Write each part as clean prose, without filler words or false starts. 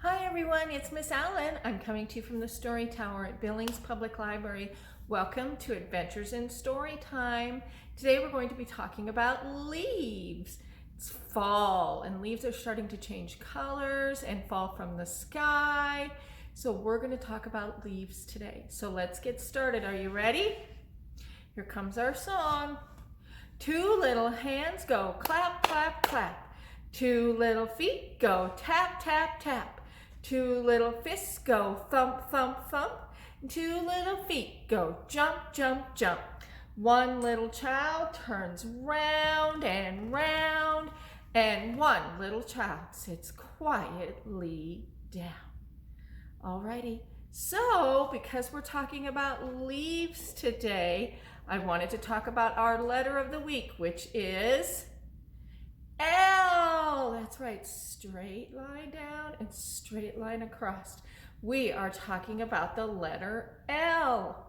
Hi everyone, it's Miss Allen. I'm coming to you from the Story Tower at Billings Public Library. Welcome to Adventures in Storytime. Today we're going to be talking about leaves. It's fall and leaves are starting to change colors and fall from the sky. So we're going to talk about leaves today. So let's get started. Are you ready? Here comes our song. Two little hands go clap, clap, clap. Two little feet go tap, tap, tap. Two little fists go thump, thump, thump. Two little feet go jump, jump, jump. One little child turns round and round, and one little child sits quietly down. Alrighty, so because we're talking about leaves today, I wanted to talk about our letter of the week, which is L. That's right, straight line down and straight line across. We are talking about the letter L.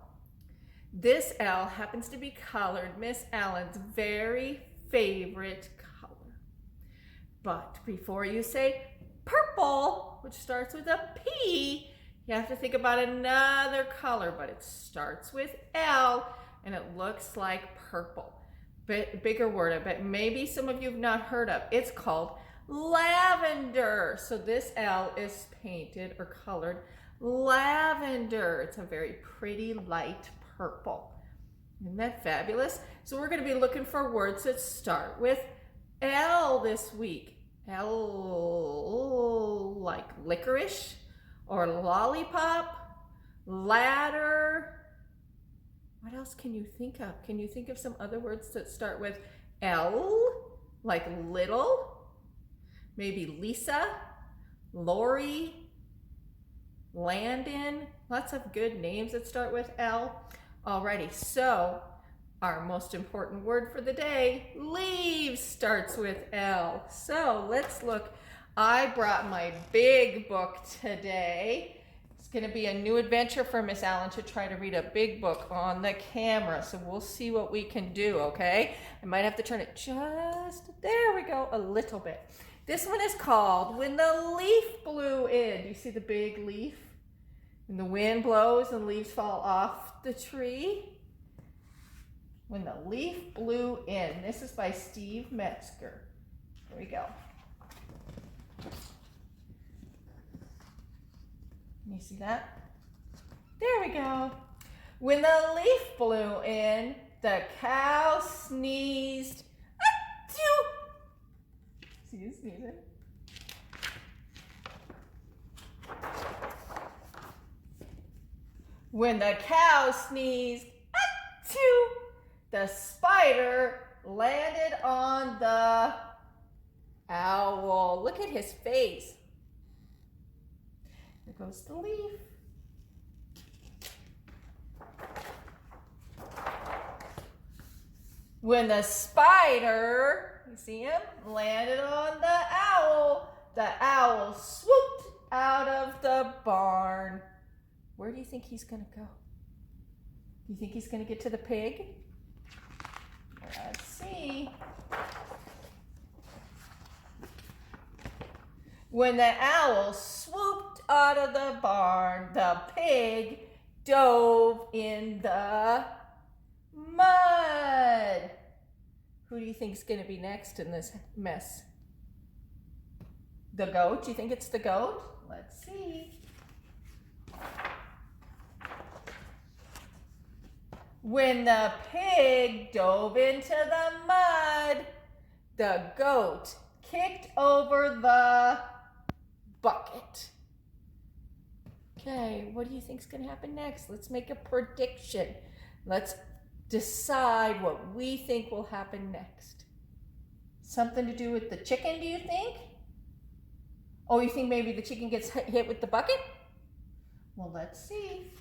This L happens to be colored Miss Allen's very favorite color. But before you say purple, which starts with a P, you have to think about another color, but it starts with L and it looks like purple. Bigger word, I bet maybe some of you have not heard of. It's called lavender. So this L is painted or colored lavender. It's a very pretty light purple. Isn't that fabulous? So we're going to be looking for words that start with L this week. L like licorice or lollipop, ladder. What else can you think of? Can you think of some other words that start with L, like little? Maybe Lisa, Lori, Landon. Lots of good names that start with L. Alrighty, so our most important word for the day, leaves, starts with L. So let's look. I brought my big book today. It's going to be a new adventure for Miss Allen to try to read a big book on the camera. So we'll see what we can do, okay? I might have to turn it there we go, a little bit. This one is called When the Leaf Blew In. Do you see the big leaf? When the wind blows and leaves fall off the tree. When the Leaf Blew In. This is by Steve Metzger. Here we go. Can you see that? There we go. When the leaf blew in, the cow sneezed. Achoo! See you sneezing? When the cow sneezed, achoo! The spider landed on the owl. Look at his face. There goes the leaf. When the spider, you see him, landed on the owl swooped out of the barn. Where do you think he's going to go? Do you think he's going to get to the pig? Let's see. When the owl swooped out of the barn, the pig dove in the mud. Who do you think is going to be next in this mess? The goat? Do you think it's the goat? Let's see. When the pig dove into the mud, the goat kicked over the bucket. Okay, what do you think is going to happen next? Let's make a prediction. Let's decide what we think will happen next. Something to do with the chicken, do you think? Oh, you think maybe the chicken gets hit with the bucket? Well, let's see.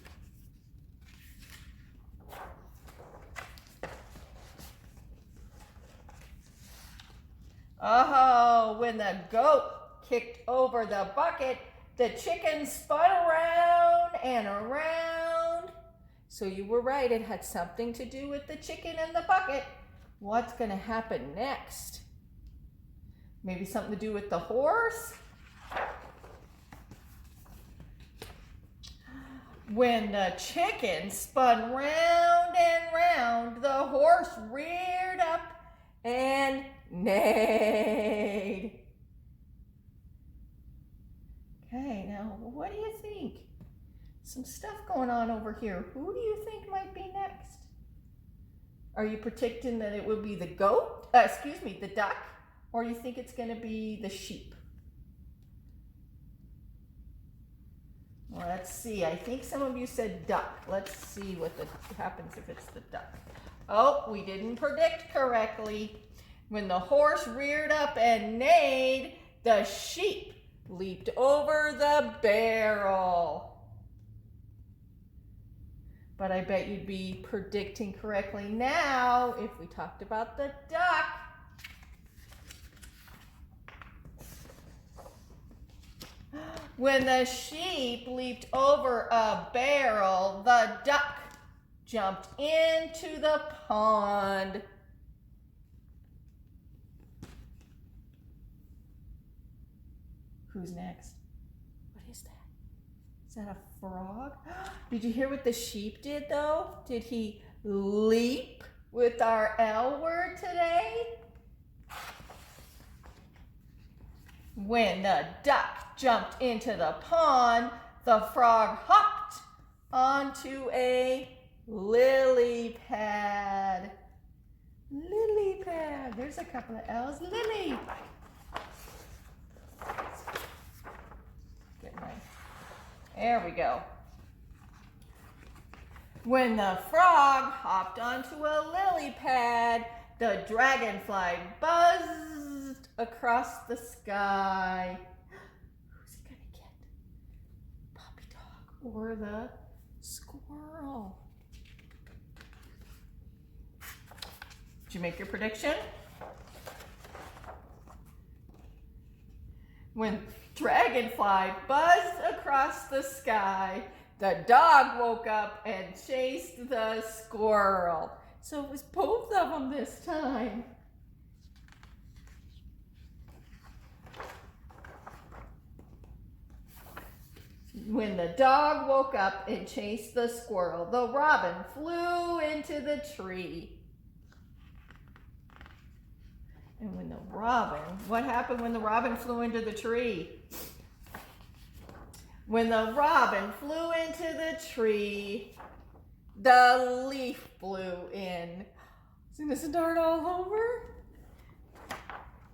Oh, when the goat kicked over the bucket, the chicken spun around and around. So you were right, it had something to do with the chicken and the bucket. What's going to happen next? Maybe something to do with the horse? When the chicken spun round and round, the horse reared up and neighed. Okay, now what do you think? Some stuff going on over here. Who do you think might be next? Are you predicting that it will be the the duck, or you think it's going to be the sheep? Well, let's see. I think some of you said duck. Let's see what happens if it's the duck. Oh, we didn't predict correctly. When the horse reared up and neighed, the sheep leaped over the barrel. But I bet you'd be predicting correctly now if we talked about the duck. When the sheep leaped over a barrel, the duck jumped into the pond. Who's next? What is that? Is that a frog? Did you hear what the sheep did though? Did he leap with our L word today? When the duck jumped into the pond, the frog hopped onto a lily pad. Lily pad. There's a couple of L's. Lily. There we go. When the frog hopped onto a lily pad, the dragonfly buzzed across the sky. Who's he gonna get? Puppy dog or the squirrel? Did you make your prediction? When dragonfly buzzed across the sky, the dog woke up and chased the squirrel. So it was both of them this time. When the dog woke up and chased the squirrel, the robin flew into the tree. And when the robin, what happened when the robin flew into the tree? When the robin flew into the tree, the leaf blew in. Is it going to start all over?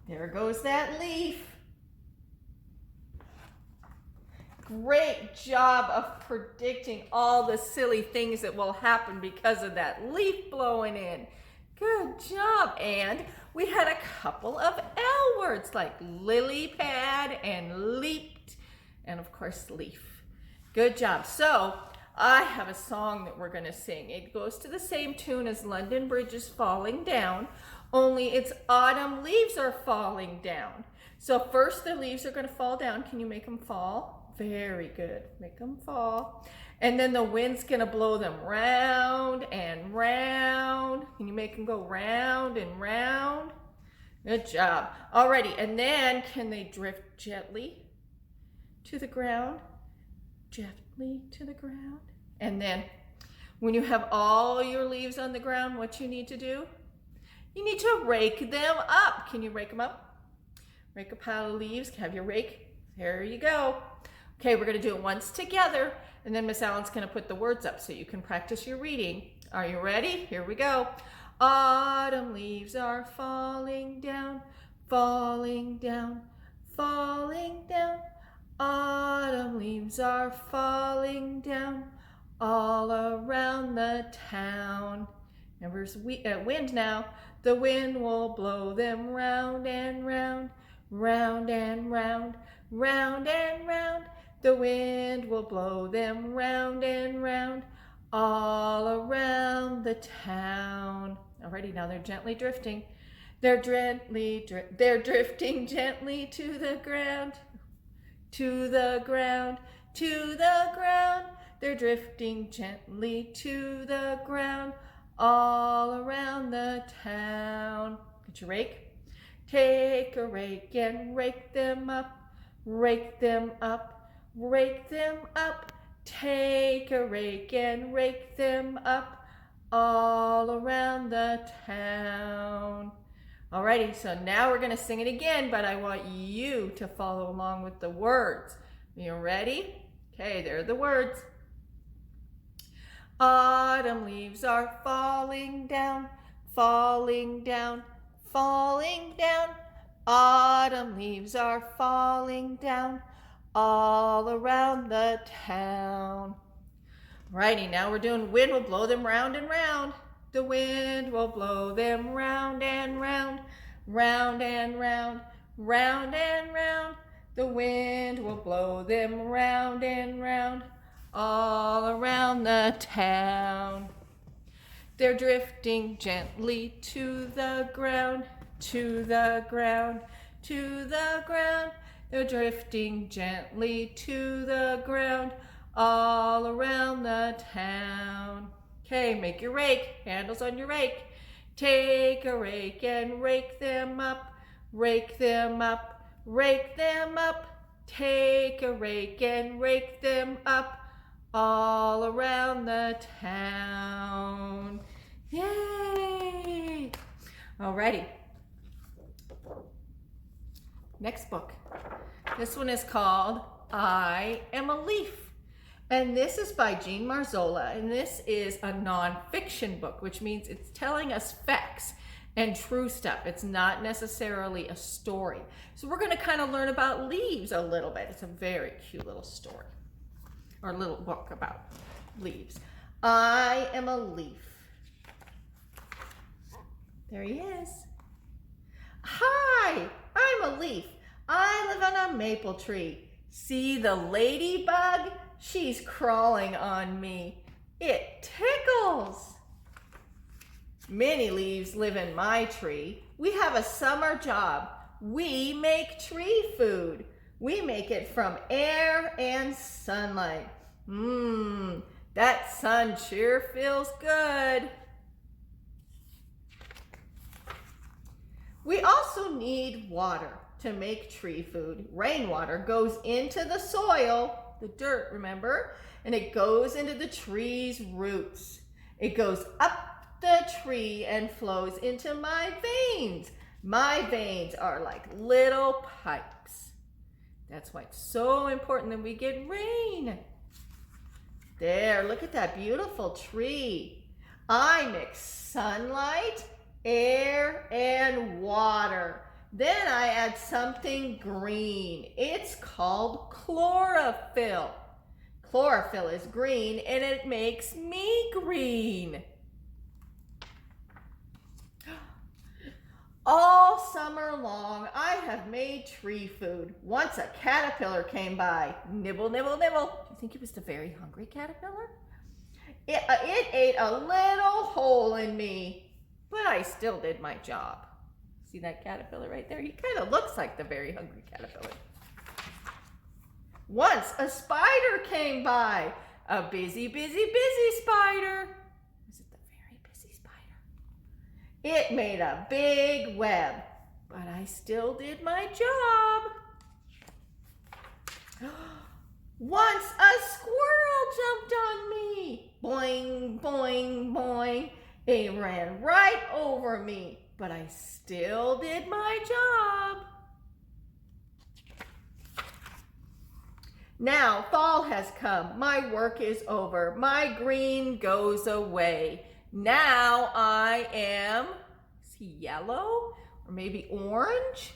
There goes that leaf. Great job of predicting all the silly things that will happen because of that leaf blowing in. Good job. And we had a couple of L words like lily pad and leaped and of course leaf. Good job. So I have a song that we're going to sing. It goes to the same tune as London Bridge is Falling Down, only it's autumn leaves are falling down. So first the leaves are going to fall down. Can you make them fall? Very good. Make them fall. And then the wind's going to blow them round and round. Can you make them go round and round? Good job. Alrighty, and then can they drift gently to the ground? Gently to the ground. And then when you have all your leaves on the ground, what you need to do? You need to rake them up. Can you rake them up? Rake a pile of leaves. Have your rake. There you go. Okay, we're going to do it once together, and then Miss Allen's going to put the words up so you can practice your reading. Are you ready? Here we go. Autumn leaves are falling down, falling down, falling down. Autumn leaves are falling down all around the town. And there's wind now. The wind will blow them round and round, round and round, round and round. The wind will blow them round and round all around the town. Alrighty, now they're gently drifting. They're drifting gently to the ground, to the ground, to the ground. They're drifting gently to the ground all around the town. Get your rake. Take a rake and rake them up, rake them up. Rake them up, Take a rake and rake them up all around the town. Alrighty, so now we're gonna sing it again, but I want you to follow along with the words. You ready? Okay, there are the words. Autumn leaves are falling down, falling down, falling down. Autumn leaves are falling down all around the town. Righty, now we're doing wind will blow them round and round. The wind will blow them round and round, round and round, round and round. The wind will blow them round and round, all around the town. They're drifting gently to the ground, to the ground, to the ground. They're drifting gently to the ground, all around the town. Okay, make your rake, handles on your rake. Take a rake and rake them up, rake them up, rake them up. Take a rake and rake them up, all around the town. Yay! Alrighty. Next book. This one is called I Am a Leaf. And this is by Jean Marzola. And this is a nonfiction book, which means it's telling us facts and true stuff. It's not necessarily a story. So we're going to kind of learn about leaves a little bit. It's a very cute little story, or a little book about leaves. I am a leaf. There he is. Hi, I'm a leaf. I live on a maple tree. See the ladybug? She's crawling on me. It tickles. Many leaves live in my tree. We have a summer job. We make tree food. We make it from air and sunlight. That sun sure feels good. We also need water to make tree food. Rainwater goes into the soil, the dirt, remember? And it goes into the tree's roots. It goes up the tree and flows into my veins. My veins are like little pipes. That's why it's so important that we get rain. There, look at that beautiful tree. I mix sunlight, air, and water. Then I add something green. It's called chlorophyll. Chlorophyll is green and it makes me green. All summer long, I have made tree food. Once a caterpillar came by. Nibble, nibble, nibble. Do you think it was the very hungry caterpillar? It ate a little hole in me, but I still did my job. See that caterpillar right there? He kind of looks like the very hungry caterpillar. Once a spider came by. A busy, busy, busy spider. Was it the very busy spider? It made a big web, but I still did my job. Once a squirrel jumped on me. Boing, boing, boing. It ran right over me, but I still did my job. Now fall has come. My work is over. My green goes away. Now I am, is he yellow or maybe orange?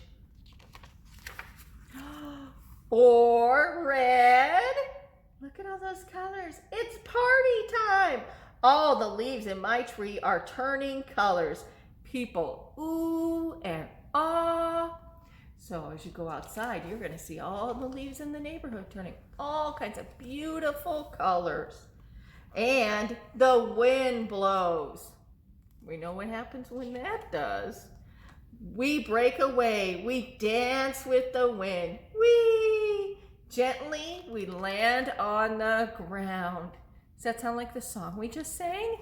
Or red? Look at all those colors. It's party time. All the leaves in my tree are turning colors. People ooh and ah. So as you go outside, you're going to see all the leaves in the neighborhood turning all kinds of beautiful colors. And the wind blows. We know what happens when that does. We break away. We dance with the wind. Whee! Gently, we land on the ground. Does that sound like the song we just sang?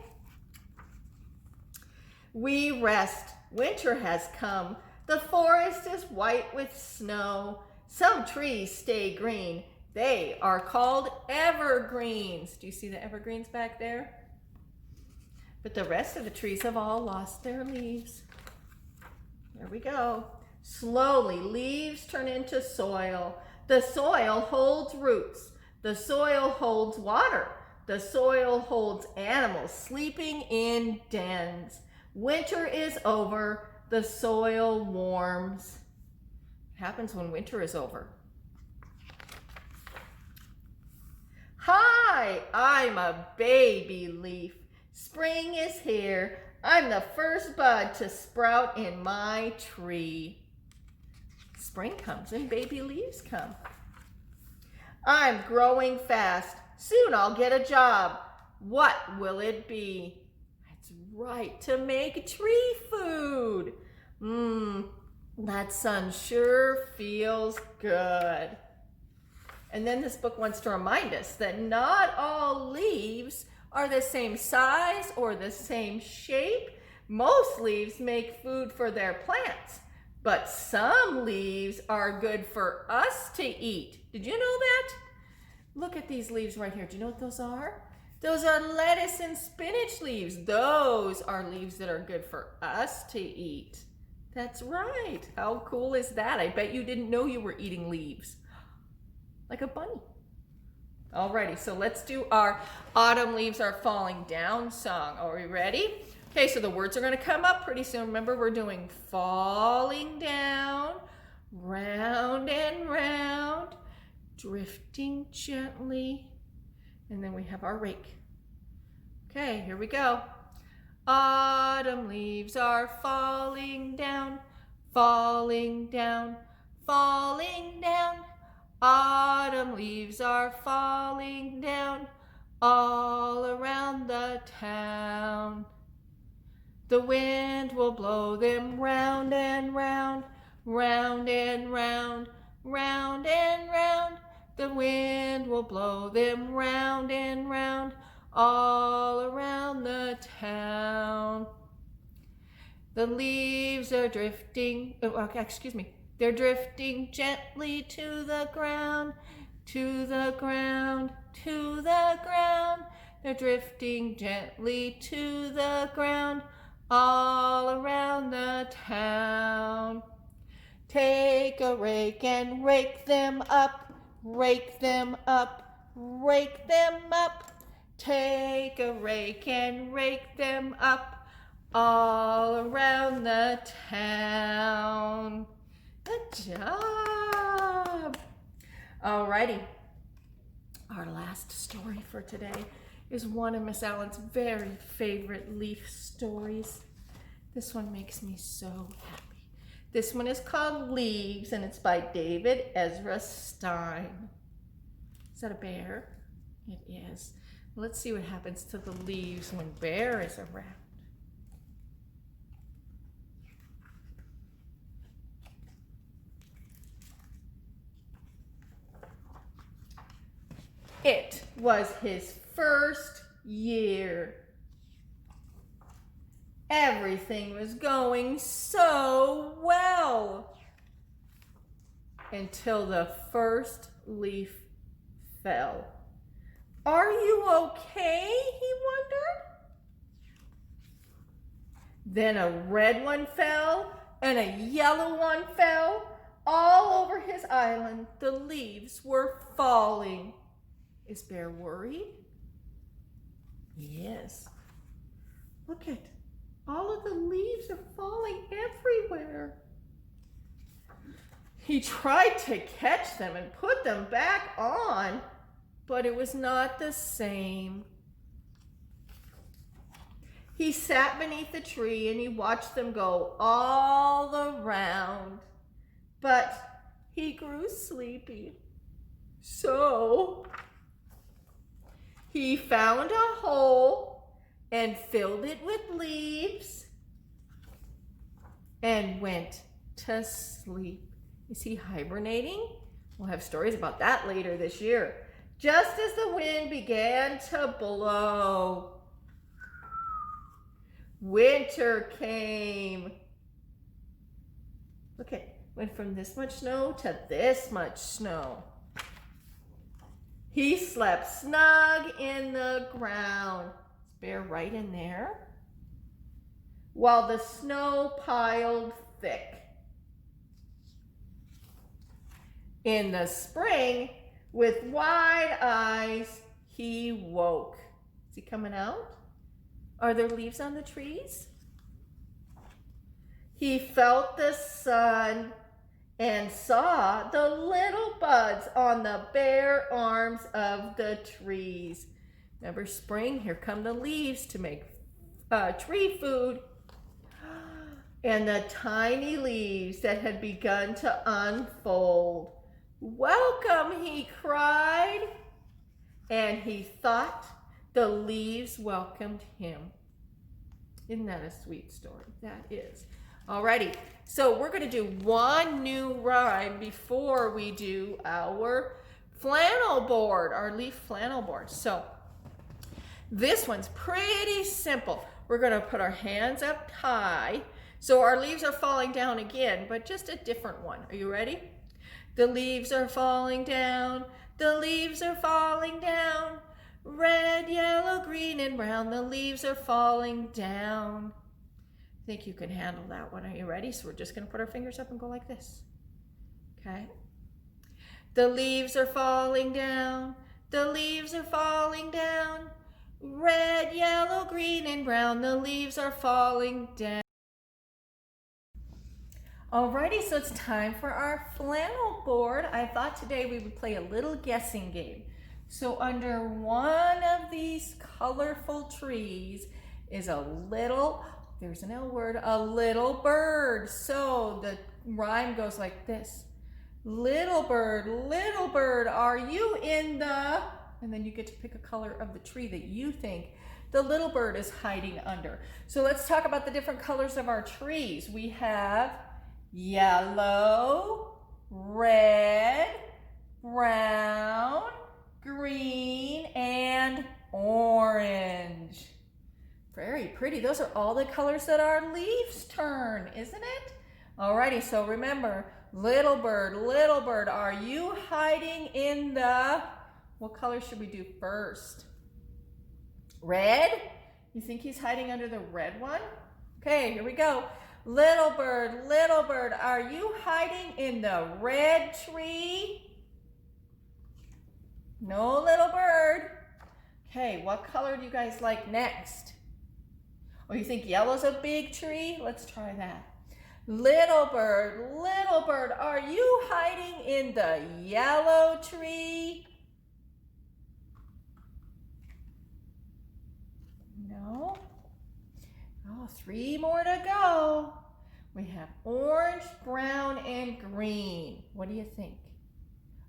We rest. Winter has come. The forest is white with snow. Some trees stay green. They are called evergreens. Do you see the evergreens back there? But the rest of the trees have all lost their leaves. There we go. Slowly, leaves turn into soil. The soil holds roots. The soil holds water. The soil holds animals sleeping in dens. Winter is over. The soil warms. What happens when winter is over? Hi, I'm a baby leaf. Spring is here. I'm the first bud to sprout in my tree. Spring comes and baby leaves come. I'm growing fast. Soon I'll get a job. What will it be? That's right, to make tree food. That sun sure feels good. And then this book wants to remind us that not all leaves are the same size or the same shape. Most leaves make food for their plants, but some leaves are good for us to eat. Did you know that? Look at these leaves right here. Do you know what those are? Those are lettuce and spinach leaves. Those are leaves that are good for us to eat. That's right. How cool is that? I bet you didn't know you were eating leaves. Like a bunny. Alrighty, so let's do our Autumn Leaves Are Falling Down song. Are we ready? Okay, so the words are going to come up pretty soon. Remember, we're doing falling down, round and round, drifting gently, and then we have our rake. Okay, here we go. Autumn leaves are falling down, falling down, falling down. Autumn leaves are falling down all around the town. The wind will blow them round and round, round and round, round and round. The wind will blow them round and round all around the town. The leaves are drifting, they're drifting gently to the ground, to the ground, to the ground. They're drifting gently to the ground all around the town. Take a rake and rake them up, rake them up, rake them up. Take a rake and rake them up all around the town. Good job. Alrighty. Our last story for today is one of Miss Allen's very favorite leaf stories. This one makes me so happy. This one is called Leaves, and it's by David Ezra Stein. Is that a bear? It is. Let's see what happens to the leaves when Bear is around. It was his first year. Everything was going so well until the first leaf fell. Are you okay? He wondered. Then a red one fell and a yellow one fell. All over his island, the leaves were falling. Is Bear worried? Yes. Look at all of the leaves are falling everywhere. He tried to catch them and put them back on, but it was not the same. He sat beneath the tree and he watched them go all around, but he grew sleepy. So he found a hole and filled it with leaves and went to sleep. Is he hibernating? We'll have stories about that later this year. Just as the wind began to blow, winter came. Look at, went from this much snow to this much snow. He slept snug in the ground. Is Bear right in there? While the snow piled thick. In the spring, with wide eyes, he woke. Is he coming out? Are there leaves on the trees? He felt the sun and saw the little buds on the bare arms of the trees. Remember spring? Here come the leaves to make tree food. And the tiny leaves that had begun to unfold. Welcome, he cried. And he thought the leaves welcomed him. Isn't that a sweet story? That is. Alrighty, so we're going to do one new rhyme before we do our flannel board, our leaf flannel board. So this one's pretty simple. We're going to put our hands up high. So our leaves are falling down again, but just a different one. Are you ready? The leaves are falling down. The leaves are falling down. Red, yellow, green, and brown. The leaves are falling down. I think you can handle that one. Are you ready? So we're just going to put our fingers up and go like this. Okay. The leaves are falling down. The leaves are falling down. Red, yellow, green, and brown. The leaves are falling down. Alrighty, so it's time for our flannel board. I thought today we would play a little guessing game. So under one of these colorful trees is a little, there's an L word, a little bird. So the rhyme goes like this. Little bird, are you in the, and then you get to pick a color of the tree that you think the little bird is hiding under. So let's talk about the different colors of our trees. We have yellow, red, brown, green, and orange. Very pretty. Those are all the colors that our leaves turn, isn't it? Alrighty, so remember, little bird, are you hiding in the, what color should we do first? Red? You think he's hiding under the red one? Okay, here we go. Little bird, are you hiding in the red tree? No, little bird. Okay, what color do you guys like next? Oh, you think yellow's a big tree? Let's try that. Little bird, are you hiding in the yellow tree? No. Oh, 3 more to go. We have orange, brown, and green. What do you think?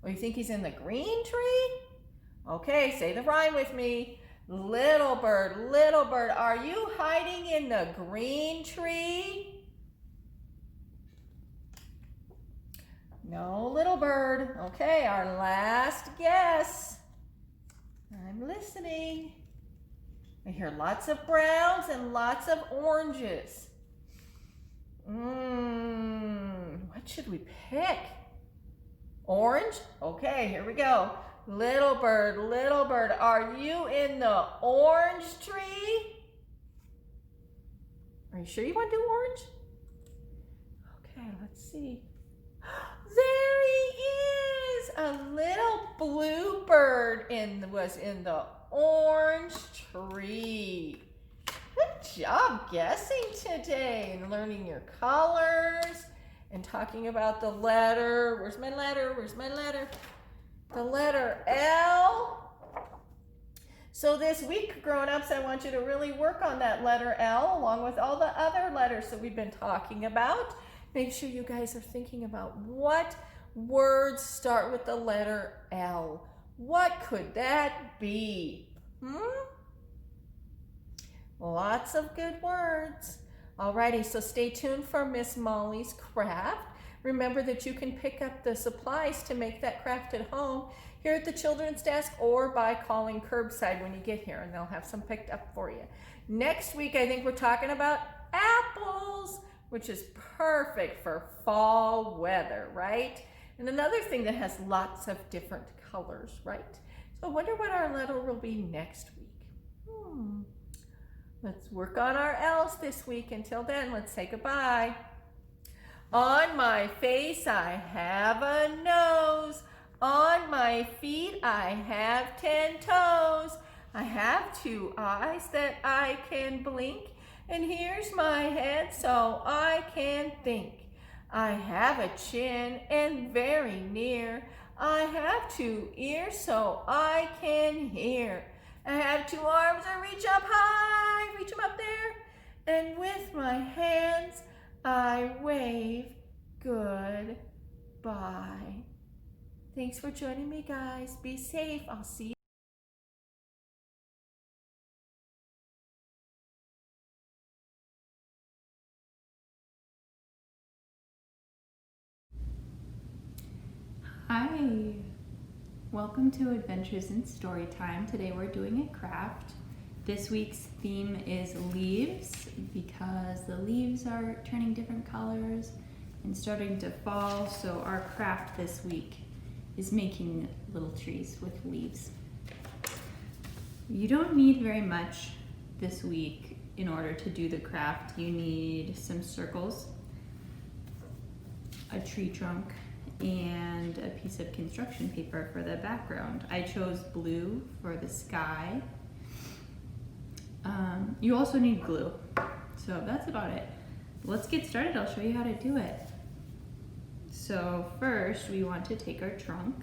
Oh, you think he's in the green tree? Okay, say the rhyme with me. Little bird, are you hiding in the green tree? No, little bird. Okay, our last guess. I'm listening. I hear lots of browns and lots of oranges. What should we pick? Orange? Okay, here we go. Little bird, are you in the orange tree? Are you sure you want to do orange? Okay, let's see. There he is! A little blue bird was in the orange tree. Good job guessing today and learning your colors and talking about the letter. Where's my letter? The letter L. So this week, grown-ups, I want you to really work on that letter L along with all the other letters that we've been talking about. Make sure you guys are thinking about what words start with the letter L. What could that be? Lots of good words. Alrighty, so stay tuned for Miss Molly's craft. Remember that you can pick up the supplies to make that craft at home here at the children's desk or by calling curbside when you get here, and they'll have some picked up for you. Next week, I think we're talking about apples, which is perfect for fall weather, right? And another thing that has lots of different colors, right? So I wonder what our letter will be next week. Let's work on our L's this week. Until then, let's say goodbye. On my face I have a nose. On my feet I have 10 toes. I have 2 eyes that I can blink. And here's my head so I can think. I have a chin and very near. I have 2 ears so I can hear. I have 2 arms I reach up high, reach them up there. And with my hands I wave goodbye. Thanks for joining me, guys. Be safe. I'll see you. Hi, welcome to Adventures in Storytime. Today we're doing a craft. This week's theme is leaves because the leaves are turning different colors and starting to fall. So our craft this week is making little trees with leaves. You don't need very much this week in order to do the craft. You need some circles, a tree trunk, and a piece of construction paper for the background. I chose blue for the sky. You also need glue. So that's about it. Let's get started. I'll show you how to do it. So first we want to take our trunk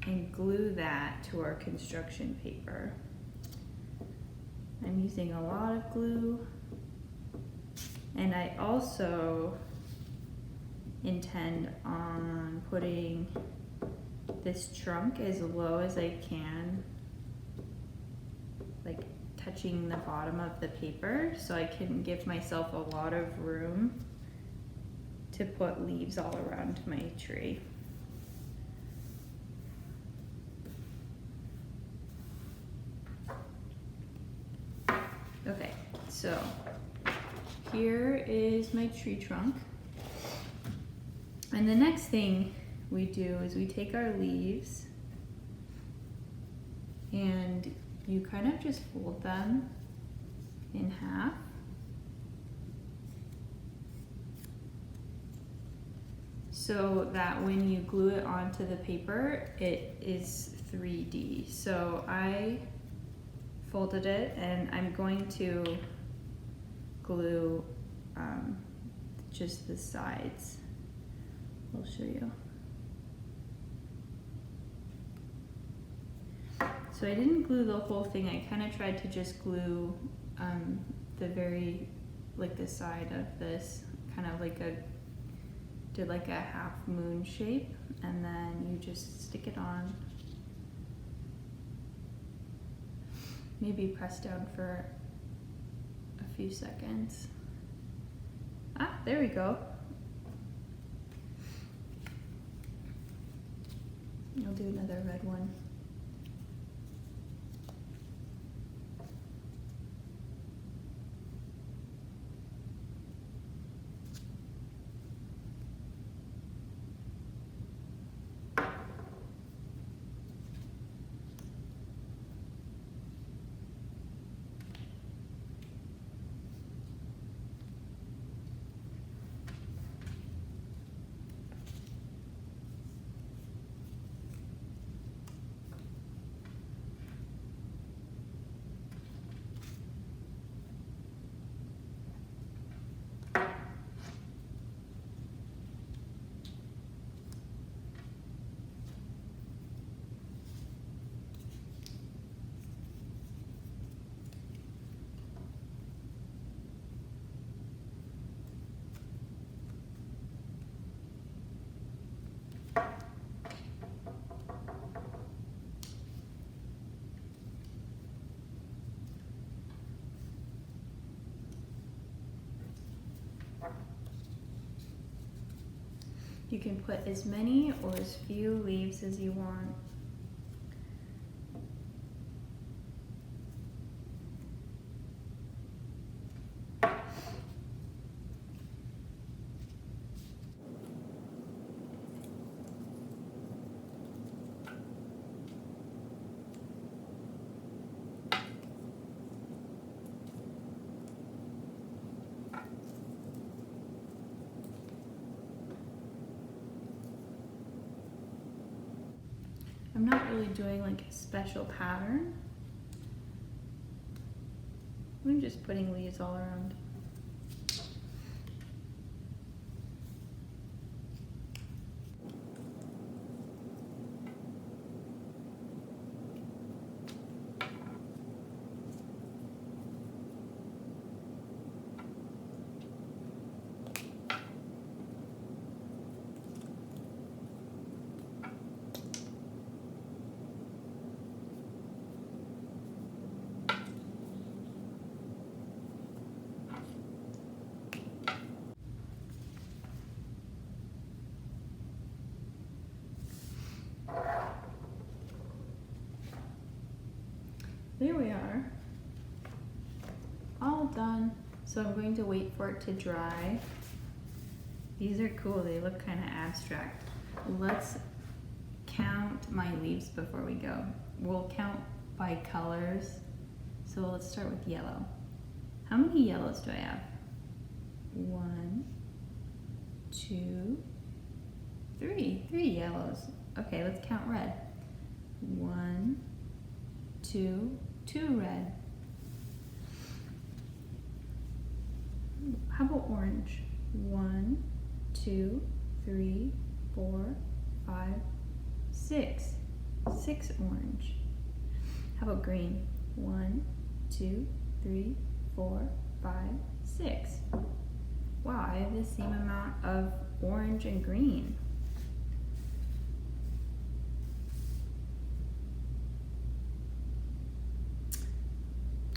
and glue that to our construction paper. I'm using a lot of glue, and I also intend on putting this trunk as low as I can, like touching the bottom of the paper, so I can give myself a lot of room to put leaves all around my tree. Okay, so here is my tree trunk. And the next thing we do is we take our leaves and you kind of just fold them in half. So that when you glue it onto the paper, it is 3D. So I folded it and I'm going to glue just the sides. I'll show you. So I didn't glue the whole thing. I kind of tried to just glue the very, like the side of this, kind of like did like a half moon shape, and then you just stick it on. Maybe press down for a few seconds. Ah, there we go. I'll do another red one. You can put as many or as few leaves as you want. I'm not really doing like a special pattern. I'm just putting leaves all around. There we are, all done. So I'm going to wait for it to dry. These are cool, they look kind of abstract. Let's count my leaves before we go. We'll count by colors. So let's start with yellow. How many yellows do I have? 1, 2, 3. 3 yellows. Okay, let's count red. 1, 2, 2 red. How about orange? 1, 2, 3, 4, 5, 6. 6 orange. How about green? 1, 2, 3, 4, 5, 6. Wow, I have the same amount of orange and green.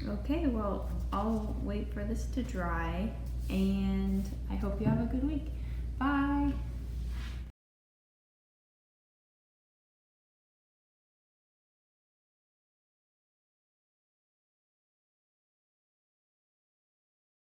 Okay, well, I'll wait for this to dry, and I hope you have a good week. Bye!